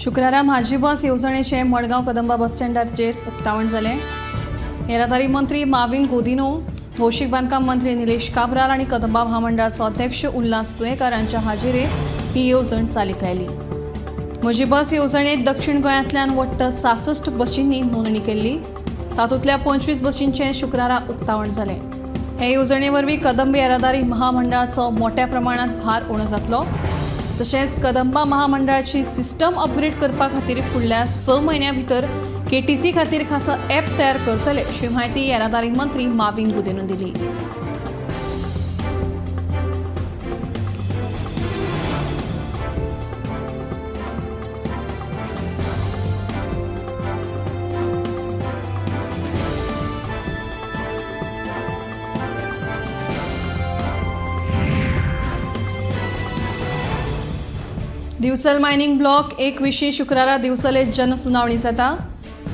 शुक्रारा म्हाजी बस येवजणेचे मडगांव कदंबा बस स्टँडाचेर उक्तावण जालें. येरादारी मंत्री माविन गोदिनो, भौशीक बांदकाम मंत्री निलेश काब्राल आनी कदंबा महामंडळाचो अध्यक्ष उल्हास तुयेकार हांच्या हाजेरींत ही येवजण चालीक लायली. म्हजी बस येवजणेंत दक्षिण गोंयांतल्यान वट्ट 66 बसींनी नोंदणी केल्ली. तातूंतल्या 25 बसींचें शुक्रारा उक्तावण जालें. हे येवजणे वरवीं कदंबा येरादारी महामंडळाचो मोठ्या प्रमाणात भार उणो जातलो. तशेंच कदंबा महामंडळाची सिस्टम अपग्रेड करपा खातीर फुडल्या 6 म्हयन्यां भितर केटीसी खातीर खासा ॲप तयार करतले अशी म्हायती येरादारी मंत्री माविन गुदिनो दिली. दिवचल मायनिंग ब्लॉक 1 विशीं शुक्रारा दिवचले जनसुनावणी जाता.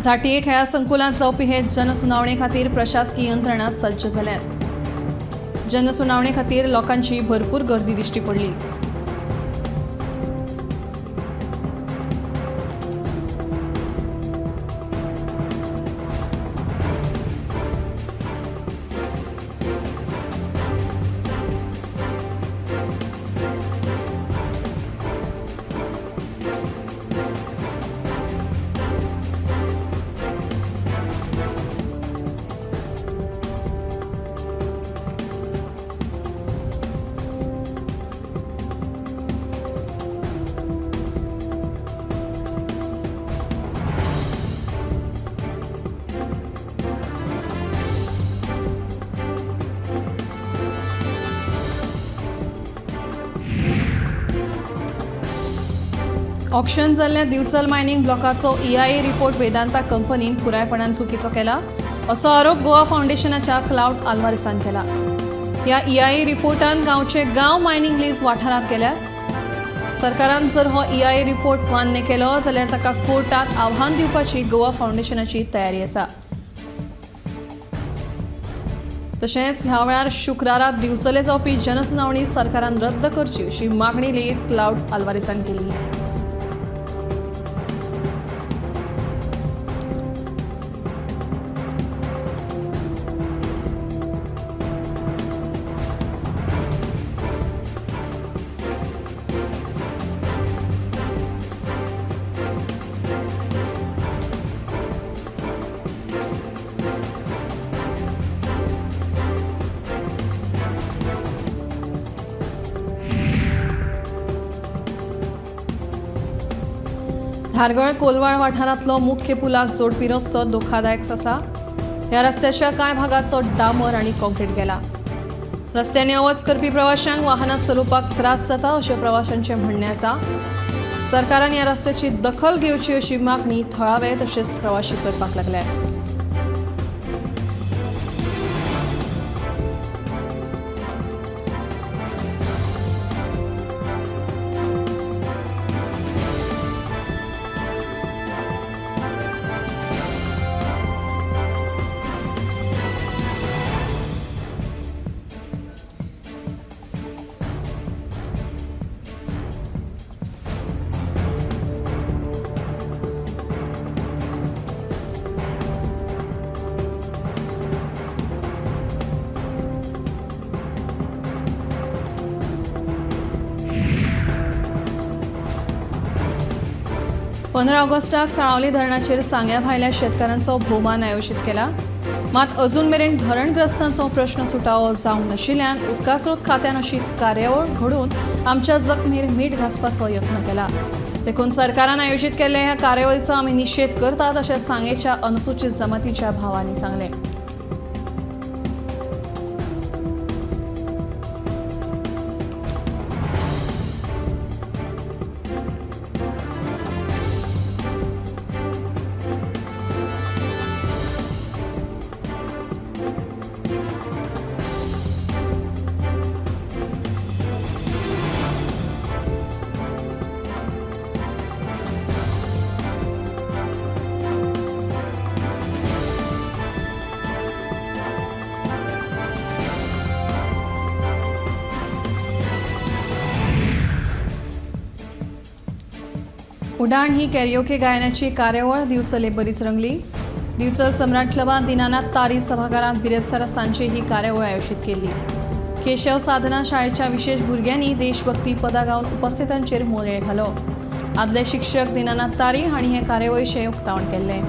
झांटये खेळा संकुलांत जावपी हे जनसुनावणे खातीर प्रशासकीय यंत्रणा सज्ज जाल्यात. जनसुनावणे खातीर लोकांची भरपूर गर्दी दिश्टी पडली. ऑक्शन जाल्ल्या दिवचल मायनिंग ब्लॉकाचो EIA रिपोर्ट वेदांता कंपनीन पुरायपणान चुकीचो केला असो आरोप गोवा फाउंडेशनाच्या क्लाउड आल्वारेसान केला. ह्या EIA रिपोर्टान गांवचे गांव मायनिंग लीज वाठारांत केल्यात. सरकारान जर हो EIA रिपोर्ट मान्य केलो जाल्यार ताका कोर्टात आव्हान दिवपाची गोवा फाउंडेशनाची तयारी आसा. तशेंच ह्या वेळार शुक्रारा दिवचले जावपी जनसुनावणी सरकारान रद्द करची अशी मागणी लेगीत क्लाउड आल्वारेसान केली. धारगळ कोलवाळ वाठारांतलो मुख्य पुलाक जोडपी रस्तो धोकादायक आसा. ह्या रस्त्याच्या कांय भागाचो डांबर आनी कॉंक्रीट गेला. रस्त्यांनी अवज करपी प्रवाशांक वाहनां चलोवपाक त्रास जाता अशें प्रवाशांचें म्हणणें आसा. सरकारान ह्या रस्त्याची दखल घेवची अशी मागणी थळावे तशेंच प्रवाशी करपाक लागल्यात. पंधरा ऑगस्टाक साळावली धरणाचेर सांग्या भायल्या शेतकारांचो भोवमान आयोजीत केला. मात अजून मेरेन धरणग्रस्तांचो प्रश्न सुटावो जावंक नाशिल्ल्यान उदकास्रोत खात्यान अशी कार्यावळ घडोवन आमच्या जखमेर मीठ घासपाचो यत्न केला. देखून सरकारान आयोजीत केल्ल्या ह्या कार्यावळीचो आमी निशेध करतात अशें सांगेच्या अनुसूचित जमातीच्या भावांनी सांगलें. उडाण ही कॅरिओके गायनाची कार्यावळ दिवचले बरीच रंगली. दिवचल सम्राट क्लबात दिनानाथ तारी सभाघरात बिरेस्तारा सांजे ही कार्यावळ आयोजित केली. केशव साधना शाळेच्या विशेष भुरग्यांनी देशभक्ती पदां गावन उपस्थितांचेर मोरळे घालो. आदले शिक्षक दिनानाथ तारी हांणी हे कार्यावळीचें उक्तावण केल्लें.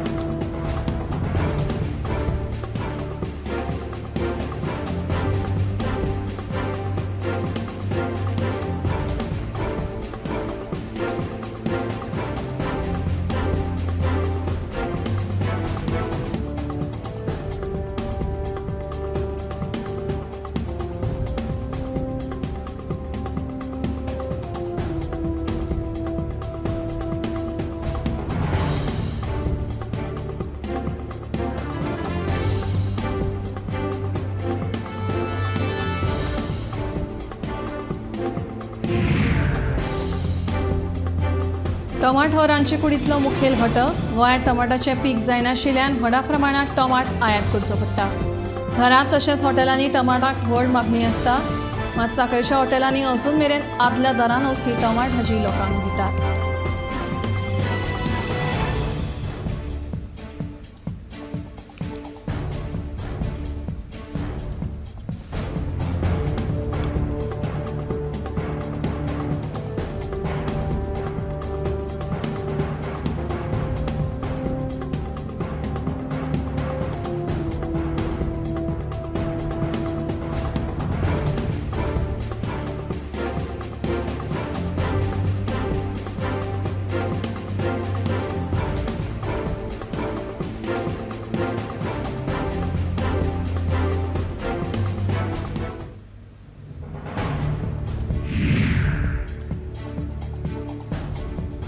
टमाट हो रांदचे कुडींतलो मुखेल घटक. गोंयांत टमाटाचें पीक जायनाशिल्ल्यान व्हडा प्रमाणांत टमाट आयात करचो पडटा. घरांत तशेंच हॉटेलांनी टमाटाक व्हड मागणी आसता. मात साखळच्या हॉटेलांनी अजून मेरेन आदल्या दरानूच ही टमाट भाजी लोकांक दितात.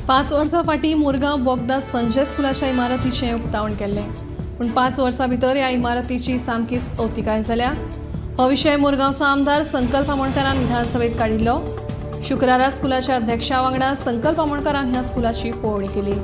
पांच वर्सां फाटीं मुरगांव बोगदा संजय स्कुलाच्या इमारतीचें उक्तावण केल्लें. पूण 5 वर्सां भितर ह्या इमारतीची सामकीच अवतिकाय जाल्या. हो विशय मुरगांवचो आमदार संकल्प आमोणकारान विधानसभेत काडिल्लो. शुक्रारा स्कुलाच्या अध्यक्षा वांगडा संकल्प आमोणकारान ह्या स्कुलाची पळोवणी केली.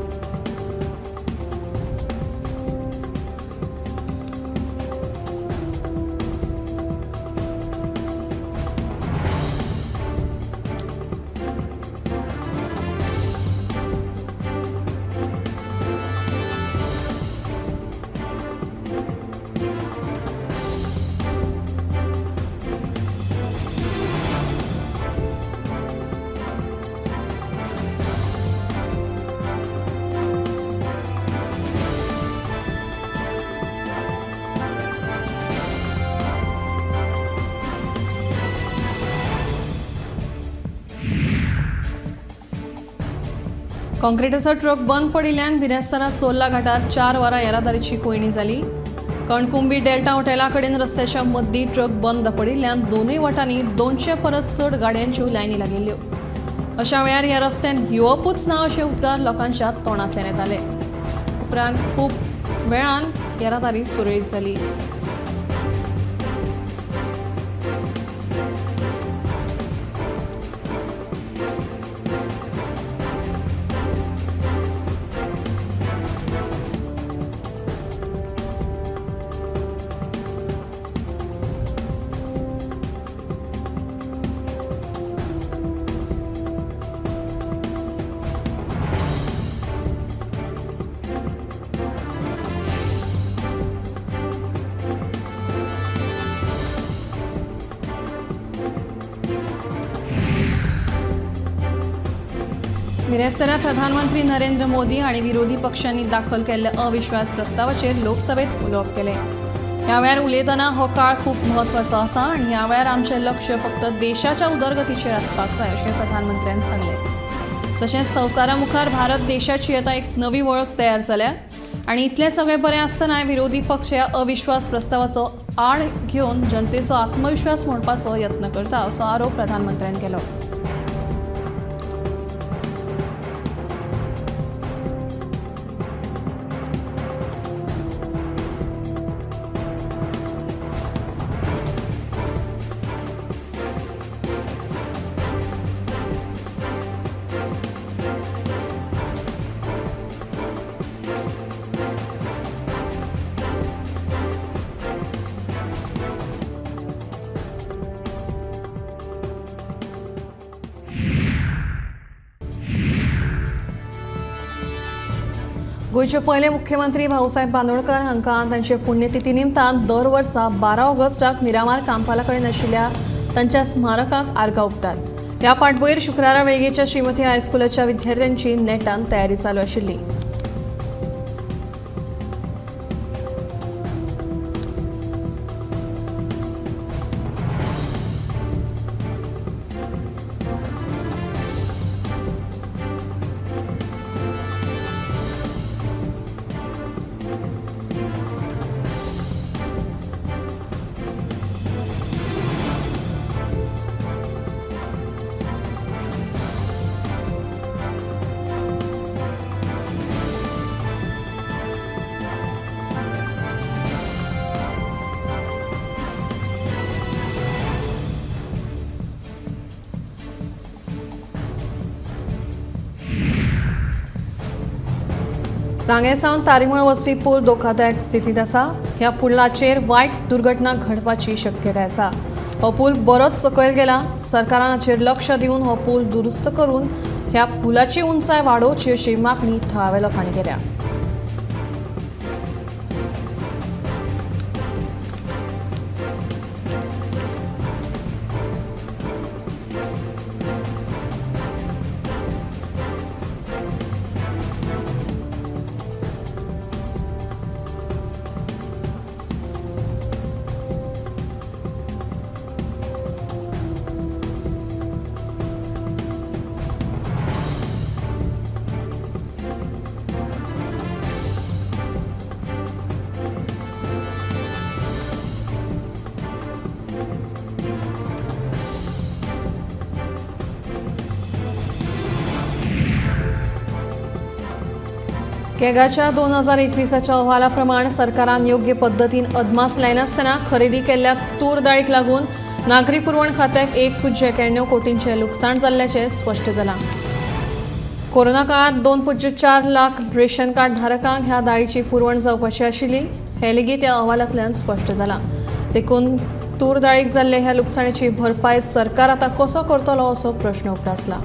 काँक्रिटाचो ट्रक बंद पडिल्ल्यान बिरेस्तारा चोर्ला घाटार 4 वरां येरादारीची कोयणी जाली. कणकुंबी डेल्टा हॉटेला कडेन रस्त्याच्या मदीं ट्रक बंद पडिल्ल्यान दोनूय वटांनी 200 परस चड गाडयांच्यो लायनी लागिल्ल्यो. अशा वेळार ह्या रस्त्यान येवपूच ना अशे उद्गार लोकांच्या तोंडांतल्यान येताले. उपरांत खूब वेळान येरादारी सुरळीत जाली. बिरेस्तारा प्रधानमंत्री नरेंद्र मोदी हांणी विरोधी पक्षांनी दाखल केल्ल्या अविश्वास प्रस्तावाचेर लोकसभेत उलोवप केलें. ह्या वेळार उलयतना हो काळ खूब म्हत्वाचो आसा आनी ह्या वेळार आमचें लक्ष फक्त देशाच्या उदरगतीचेर आसपाक जाय अशें प्रधानमंत्र्यान सांगलें. तशेंच संवसारा मुखार भारत देशाची आतां एक नवी वळख तयार जाल्या आनी इतलें सगळें बरें आसतना विरोधी पक्ष ह्या अविश्वास प्रस्तावाचो आड घेवन जनतेचो आत्मविश्वास मोडपाचो यत्न करता असो आरोप प्रधानमंत्र्यान केलो. गोयचे पहिले मुख्यमंत्री भाऊसाहेब बांदोडकर हांकां तांचे पुण्यतिथी निमतान दर वर्सा 12 ऑगस्टाक मिरामार कांपाला कडेन आशिल्ल्या तांच्या स्मारकाक आर्गां ओंपतात. ह्या फाटभुंयेर शुक्रारा वेळगेच्या श्रीमती हायस्कुलाच्या विद्यार्थ्यांची नेटान तयारी चालू आशिल्ली. सांगेसावन तारिमळ वचपी पूल धोकादायक स्थितीत आसा. ह्या पुलाचेर वायट दुर्घटना घडपाची शक्यताय आसा. हो पूल बरोच सकयल गेला. सरकारान हाचेर लक्ष दिवन हो पूल दुरुस्त करून ह्या पुलाची उंचाय वाडोवची अशी मागणी थळाव्या लोकांनी केल्या. केगाच्या 2021च्या अहवालाप्रमाण सरकारान योग्य पद्दतीन अदमास लायनासतना खरेदी केल्ल्या तूर दाळीक लागून नागरी पुरवण खात्याक 1.91 कोटींचे लुकसाण जाल्ल्याचे स्पष्ट जालां. कोरोना काळात 2.4 लाख रेशन कार्ड धारकांक ह्या दाळीची पुरवण जावपाची आशिल्ली. हे लेगीत ह्या अहवालांतल्यान स्पष्ट जालां. देखून तूर दाळीक जाल्ले ह्या लुकसाणाची भरपाय सरकार आतां कसो करतलो असो प्रश्न उपरासला.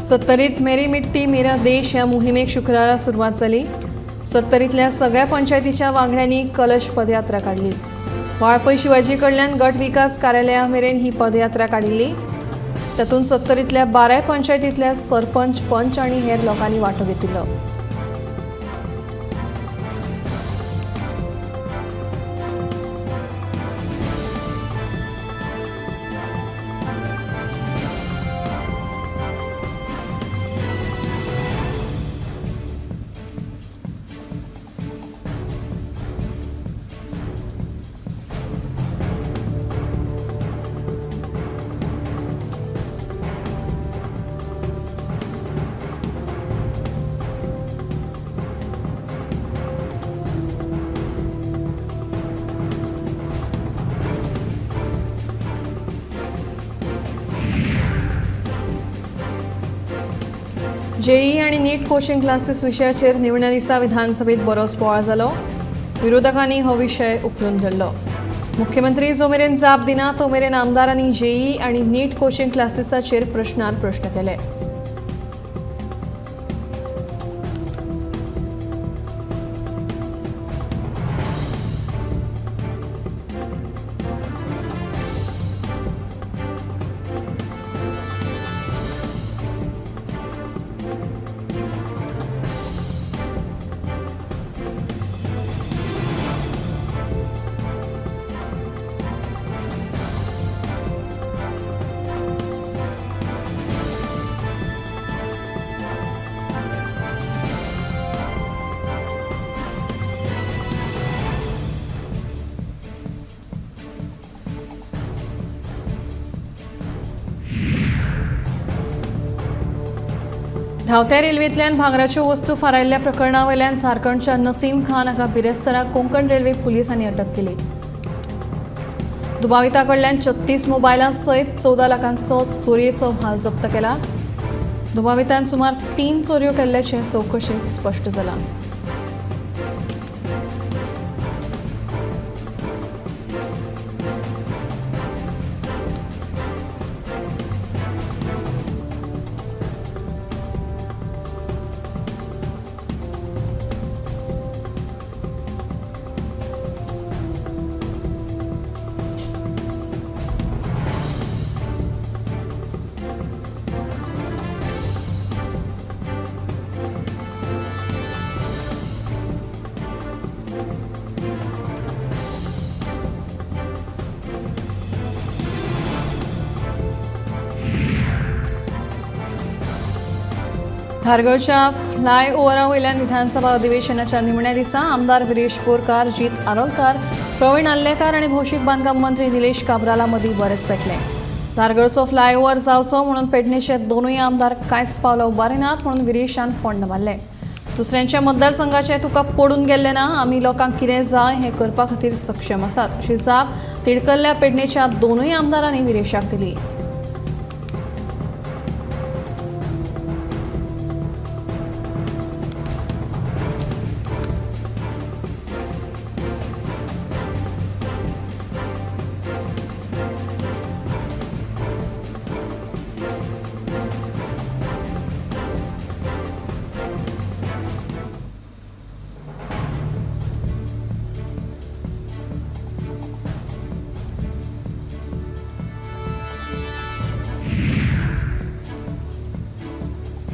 सत्तरीत मेरी मिट्टी मेरा देश ह्या मोहिमेक शुक्रारा सुरवात जाली. सत्तरीतल्या सगळ्या पंचायतीच्या वांगड्यांनी कलश पदयात्रा काढली. वाळपय शिवाजी कडल्यान गट विकास कार्यालया मेरेन ही पदयात्रा काडिल्ली. तातूंत सत्तरीतल्या 12 पंचायतींतल्या सरपंच, पंच आनी हेर लोकांनी वांटो घेतिल्लो. जेई आणि नीट कोचिंग क्लासेस विशयाचेर निवण्या दिसा विधानसभेत बरोच बोवाळ जालो. विरोधकांनी हो विशय उखलून धरलो. मुख्यमंत्री जो मेरेन जाप दिना तो मेरेन आमदारांनी जेई आणि नीट कोचिंग क्लासेसाचेर प्रश्नार प्रश्न केले. धांवत्या रेल्वेंतल्यान भांगराच्यो वस्तू फारायल्ल्या प्रकरणा वयल्यान झारखंडच्या नसीम खान हाका बिरेस्ताराक कोंकण रेल्वे पुलिसांनी अटक केली. दुबाविता कडल्यान 36 मोबायलां सयत 14 लाखांचो चोरयेचो म्हाल जप्त केला. दुबावितान सुमार 3 चोरयो केल्ल्याचें चौकशीत स्पश्ट जालां. धारगळच्या फ्लायओव्हरा वयल्यान विधानसभा अधिवेशनाच्या निमण्या दिसा आमदार विरेश बोरकार, जीत आरोलकार, प्रवीण आल्लेकार आनी भौशीक बांदकाम मंत्री निलेश काब्राला मदीं बरेच पेटले. धारगळचो फ्लायओव्हर जावचो म्हणून पेडणेचे दोनूय आमदार कांयच पावलां उबारिनात म्हणून विरेशान फोंड मारले. दुसऱ्यांच्या मतदारसंघाचे तुका पडून गेल्ले ना, आमी लोकांक कितें जाय हें करपा खातीर सक्षम आसात अशी जाप तिडकल्ल्या पेडणेच्या दोनूय आमदारांनी विरेशाक दिली.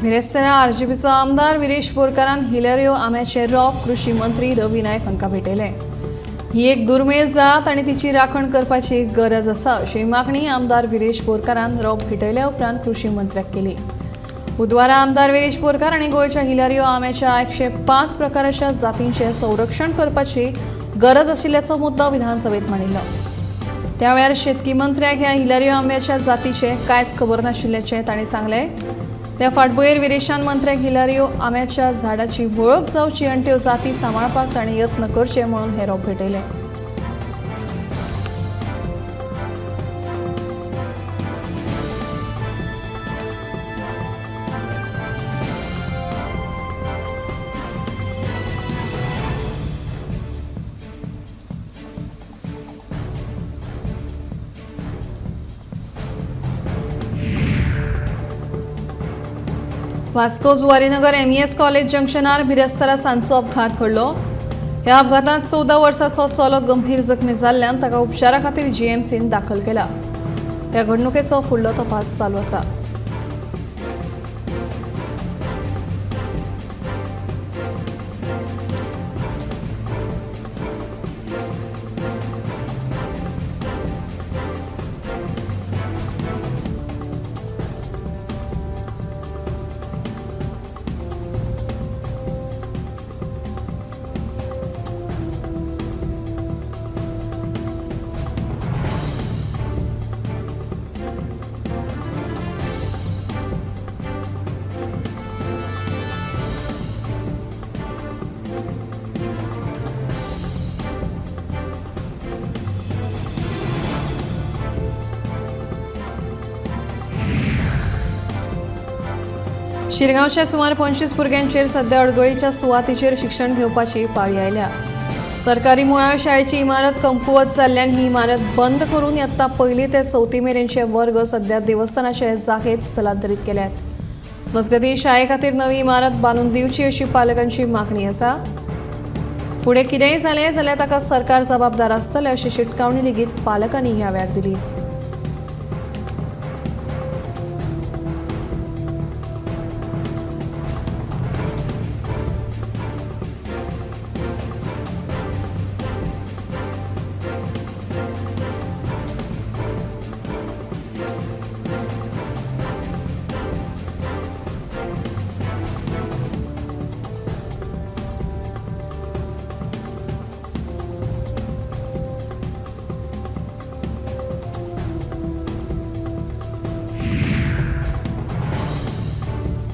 बिरेस्तारा आरजेपीचो आमदार विरेश बोरकारान हिलेरियो आंब्याचे रोप कृषी मंत्री रवी नायक हांकां भेटयले. ही एक दुर्मिळ जात आनी तिची राखण करपाची गरज आसा अशी मागणी आमदार विरेश बोरकारान रोप भेटयल्या उपरांत कृषी मंत्र्याक केली. बुधवारा आमदार विरेश बोरकार आनी गोंयच्या हिलेरियो आंब्याच्या 105 प्रकाराच्या जातींचे संरक्षण करपाची गरज आशिल्ल्याचो मुद्दो विधानसभेत मांडिल्लो. त्या वेळार शेतकी मंत्र्याक ह्या हिलेरियो आंब्याच्या जातीचे कांयच खबर नाशिल्ल्याचें तांणी सांगलें. त्या फाटभुंयेर विरेशान मंत्र्याक हिलेरियो आंब्याच्या झाडाची वळख जावची आनी त्यो जाती सांबाळपाक तांणी यत्न करचे म्हणून हे रोप भेटयलें. वास्को जुवारीनगर MES कॉलेज जंक्शनार बिरेस्तारा सांजचो अपघात घडलो. ह्या अपघातांत 14 वर्सांचो चलो गंभीर जखमी जाल्ल्यान ताका उपचारा खातीर GMCन दाखल केला. ह्या घडणुकेचो फुडलो तपास चालू आसा. शिरगांवच्या सुमार 25 भुरग्यांचेर सध्या अडगळीच्या सुवातीचेर शिक्षण घेवपाची पाळी आयल्या. सरकारी मुळाव्या शाळेची इमारत कमकुवत जाल्ल्यान ही इमारत बंद करून इयत्ता 1 ते 4 मेरेनचे वर्ग सध्या देवस्थानाचे जागेत स्थलांतरीत केल्यात. मजगतीं शाळे खातीर नवी इमारत बांदून दिवची अशी पालकांची मागणी आसा. फुडें कितेंय जालें जाल्यार ताका सरकार जबाबदार आसतले अशी शिटकावणी लेगीत पालकांनी ह्या वेळार दिली.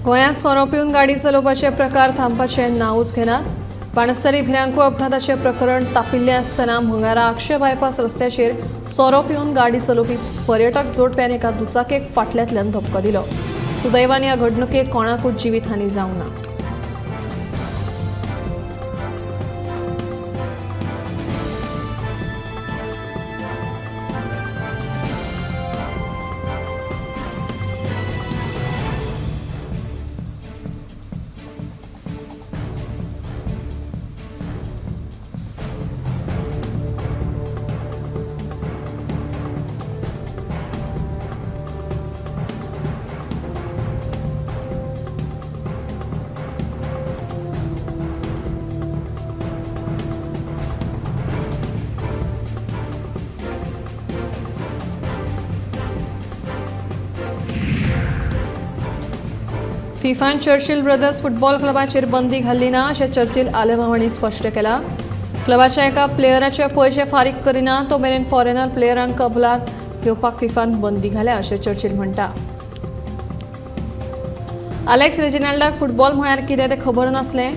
गोंयांत सोरो पिवन गाडी चलोवपाचे प्रकार थांबपाचें नांवच घेनात. बाणस्तारी भिरांकू अपघाताचें प्रकरण तापिल्लें आसतना मंगळारा अक्षय बायपास रस्त्याचेर सोरो पिवन गाडी चलोवपी पर्यटक जोडप्यान एका दुचाकेक फाटल्यांतल्यान धपको दिलो. सुदैवान ह्या घडणुकेंत कोणाकूच जिवीतहानी जावंक ना. फिफान चर्चिल ब्रदर्स फुटबॉल क्लबाचेर बंदी घाल्ली ना अशें चर्चिल आलेमांव हांणी स्पश्ट केलां. क्लबाच्या एका प्लेयराचे पयशे फारीक करिना तो मेरेन फॉरेनर प्लेयरांक कबलात घेवपाक फिफान बंदी घाल्या अशें चर्चिल म्हणटा. अलेक्स रेजिनाल्डाक फुटबॉल म्हळ्यार कितें तें खबर नासलें.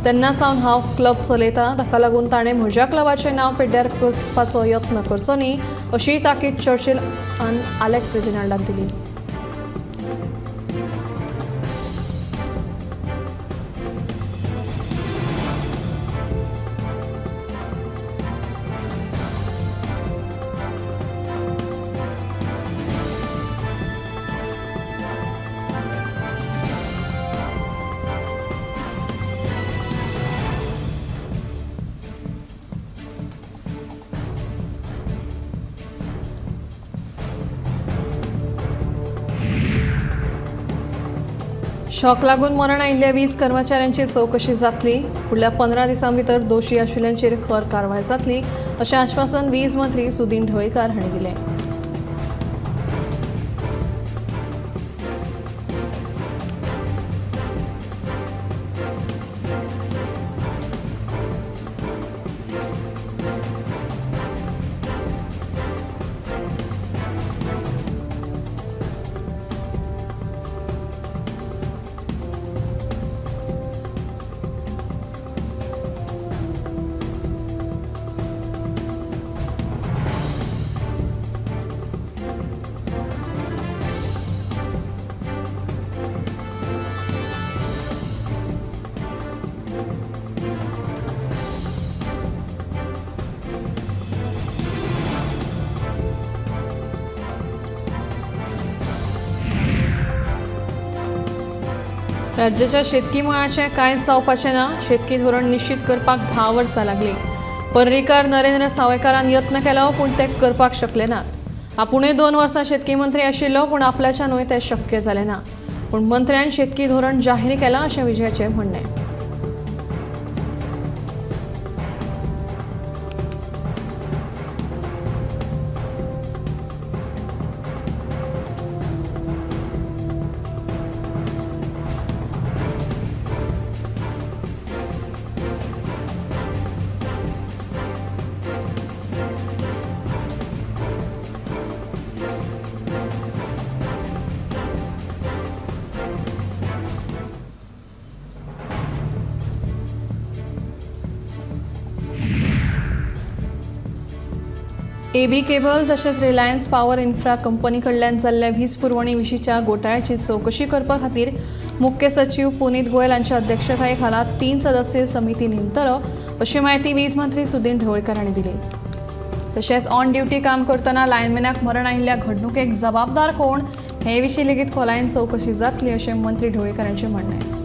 तेन्ना सावन हांव क्लब चलयतां, ताका लागून ताणें म्हज्या क्लबाचें नांव पिड्ड्यार करपाचो यत्न करचो न्ही अशीय ताकीद चर्चिलान अलेक्स रेजिनाल्डाक दिली. शॉक लागून मरण आयिल्ल्या 20 कर्मचाऱ्यांची चवकशी जातली. फुडल्या 15 दिसां भितर दोशी आशिल्ल्यांचेर खर कारवाय जातली अशें आश्वासन वीज मंत्री सुदीन ढवळीकर हांणी दिलें. राज्याच्या शेतकी मळाचें कांयच जावपाचें ना. शेतकी धोरण निश्चित करपाक 10 वर्सां लागली. पर्रीकार नरेंद्र सावयकारान यत्न केलो पूण ते करपाक शकले नात. आपुणूय 2 वर्सां शेतकी मंत्री आशिल्लो पूण आपल्याच्यानूय तें शक्य जालें ना. पूण मंत्र्यान शेतकी धोरण जाहीर केलां अशें विजयाचें म्हणणें. एबी केबल तशेंच रिलायन्स पॉवर इन्फ्रा कंपनी कडल्यान जाल्ल्या वीज पुरवणी विशींच्या घोटाळ्याची चवकशी करपा खातीर मुख्य सचिव पुनीत गोयल हांच्या अध्यक्षताये खाला 3 सदस्यीय समिती नेमतलो अशी माहिती वीज मंत्री सुदीन ढवळीकर हांणी दिली. तशेंच ऑन ड्युटी काम करतना लायनमॅनाक मरण आयिल्ल्या घडणुकेक जबाबदार कोण हे विशीं लेगीत खोलायेन चवकशी जातली अशें मंत्री ढवळीकर हांचें म्हणणें.